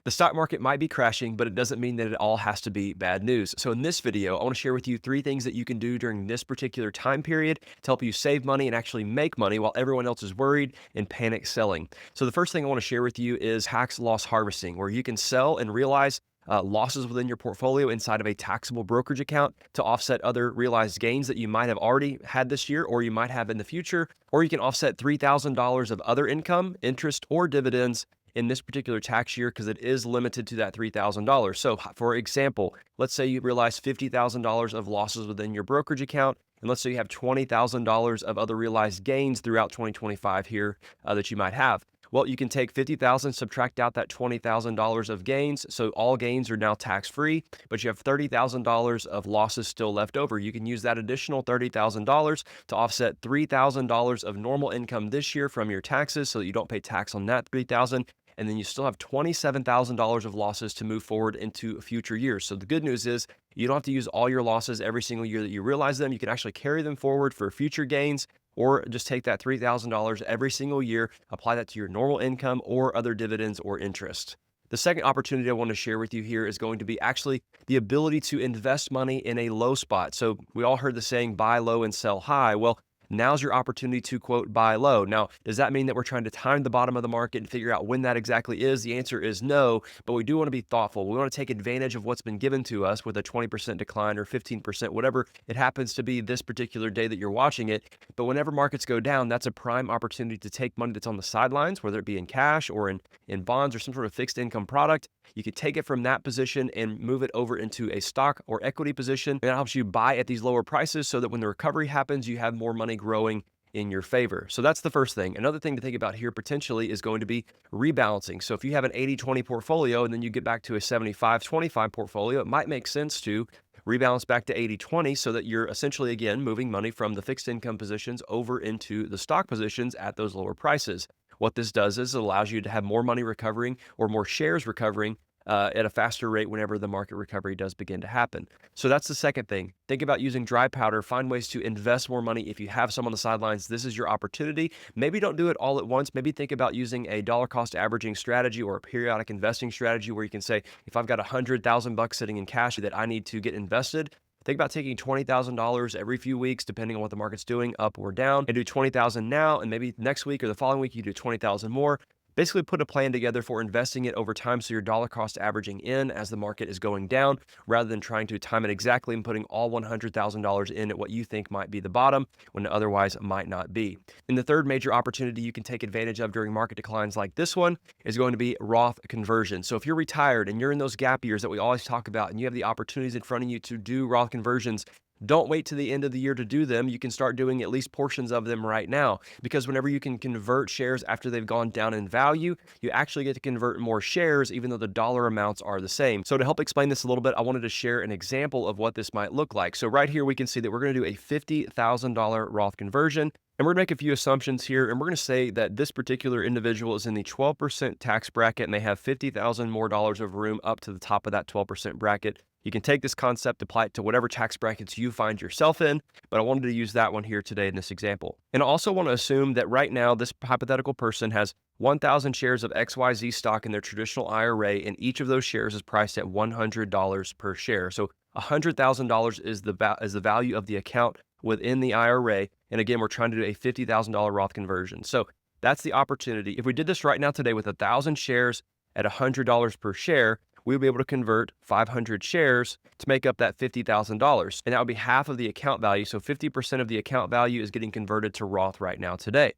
The stock market might be crashing, but it doesn't mean that it all has to be bad news. So in this video, I want to share with you 3 things that you can do during this particular time period to help you save money and actually make money while everyone else is worried and panic selling. So the first thing I want to share with you is tax loss harvesting, where you can sell and realize losses within your portfolio inside of a taxable brokerage account to offset other realized gains that you might have already had this year or you might have in the future, or you can offset $3,000 of other income, interest, or dividends in this particular tax year because it is limited to that $3,000. So, for example, let's say you realize $50,000 of losses within your brokerage account, and let's say you have $20,000 of other realized gains throughout 2025 here that you might have. Well, you can take 50,000, subtract out that $20,000 of gains. So all gains are now tax-free, but you have $30,000 of losses still left over. You can use that additional $30,000 to offset $3,000 of normal income this year from your taxes so that you don't pay tax on that $3,000. And then you still have $27,000 of losses to move forward into future years. So the good news is you don't have to use all your losses every single year that you realize them. You can actually carry them forward for future gains, or just take that $3,000 every single year, apply that to your normal income or other dividends or interest. The second opportunity I want to share with you here is going to be actually the ability to invest money in a low spot. So we all heard the saying, buy low and sell high. Well, now's your opportunity to, quote, buy low. Now, does that mean that we're trying to time the bottom of the market and figure out when that exactly is? The answer is no, but we do want to be thoughtful. We want to take advantage of what's been given to us with a 20% decline or 15%, whatever it happens to be this particular day that you're watching it. But whenever markets go down, that's a prime opportunity to take money that's on the sidelines, whether it be in cash or in bonds or some sort of fixed income product. You could take it from that position and move it over into a stock or equity position. And that helps you buy at these lower prices so that when the recovery happens, you have more money growing in your favor. So that's the first thing. Another thing to think about here potentially is going to be rebalancing. So if you have an 80-20 portfolio and then you get back to a 75-25 portfolio, it might make sense to rebalance back to 80-20 so that you're essentially, again, moving money from the fixed income positions over into the stock positions at those lower prices. What this does is it allows you to have more money recovering or more shares recovering at a faster rate whenever the market recovery does begin to happen. So that's the second thing. Think about using dry powder. Find ways to invest more money. If you have some on the sidelines, this is your opportunity. Maybe don't do it all at once. Maybe think about using a dollar cost averaging strategy or a periodic investing strategy where you can say, if I've got $100,000 sitting in cash that I need to get invested, think about taking $20,000 every few weeks, depending on what the market's doing, up or down, and do 20,000 now, and maybe next week or the following week you do 20,000 more. Basically put a plan together for investing it over time so you're dollar cost averaging in as the market is going down, rather than trying to time it exactly and putting all $100,000 in at what you think might be the bottom when otherwise might not be. And the third major opportunity you can take advantage of during market declines like this one is going to be Roth conversion. So if you're retired and you're in those gap years that we always talk about and you have the opportunities in front of you to do Roth conversions, don't wait to the end of the year to do them. You can start doing at least portions of them right now, because whenever you can convert shares after they've gone down in value, you actually get to convert more shares even though the dollar amounts are the same. So to help explain this a little bit, I wanted to share an example of what this might look like. So right here we can see that we're going to do a $50,000 Roth conversion. And we're going to make a few assumptions here, and we're going to say that this particular individual is in the 12% tax bracket and they have $50,000 more dollars of room up to the top of that 12% bracket. You can take this concept, apply it to whatever tax brackets you find yourself in, but I wanted to use that one here today in this example. And I also want to assume that right now this hypothetical person has 1,000 shares of XYZ stock in their traditional IRA, and each of those shares is priced at $100 per share. So $100,000 is the value of the account within the IRA. And again, we're trying to do a $50,000 Roth conversion. So that's the opportunity. If we did this right now today with 1,000 shares at $100 per share, we'll be able to convert 500 shares to make up that $50,000. And that would be half of the account value. So 50% of the account value is getting converted to Roth right now today.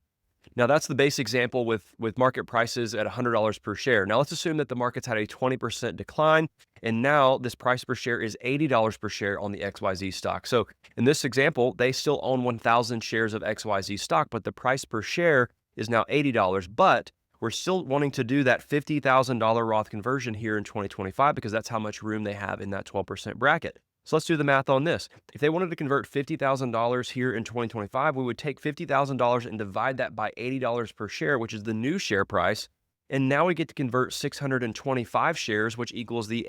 Now that's the base example with market prices at $100 per share. Now let's assume that the market's had a 20% decline, and now this price per share is $80 per share on the XYZ stock. So in this example, they still own 1,000 shares of XYZ stock, but the price per share is now $80. But we're still wanting to do that $50,000 Roth conversion here in 2025 because that's how much room they have in that 12% bracket. So let's do the math on this. If they wanted to convert $50,000 here in 2025, we would take $50,000 and divide that by $80 per share, which is the new share price. And now we get to convert 625 shares, which equals the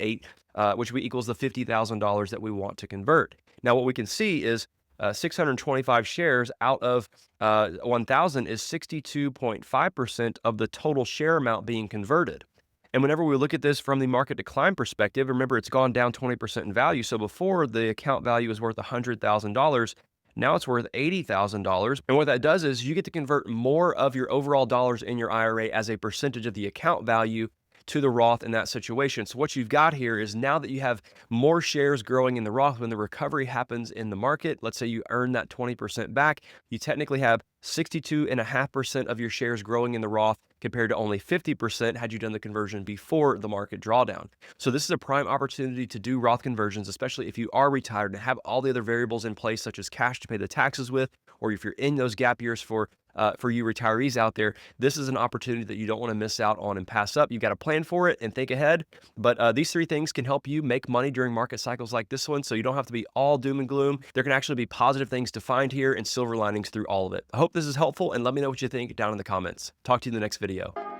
$50,000 that we want to convert. Now what we can see is 625 shares out of 1,000 is 62.5% of the total share amount being converted. And whenever we look at this from the market decline perspective, remember it's gone down 20% in value. So before the account value was worth $100,000, now it's worth $80,000. And what that does is you get to convert more of your overall dollars in your IRA as a percentage of the account value to the Roth in that situation. So what you've got here is now that you have more shares growing in the Roth, when the recovery happens in the market, let's say you earn that 20% back, you technically have 62.5% of your shares growing in the Roth compared to only 50% had you done the conversion before the market drawdown. So this is a prime opportunity to do Roth conversions, especially if you are retired and have all the other variables in place, such as cash to pay the taxes with, or if you're in those gap years for you retirees out there. This is an opportunity that you don't want to miss out on and pass up. You've got to plan for it and think ahead. But these three things can help you make money during market cycles like this one, so you don't have to be all doom and gloom. There can actually be positive things to find here and silver linings through all of it. I hope this is helpful, and let me know what you think down in the comments. Talk to you in the next video.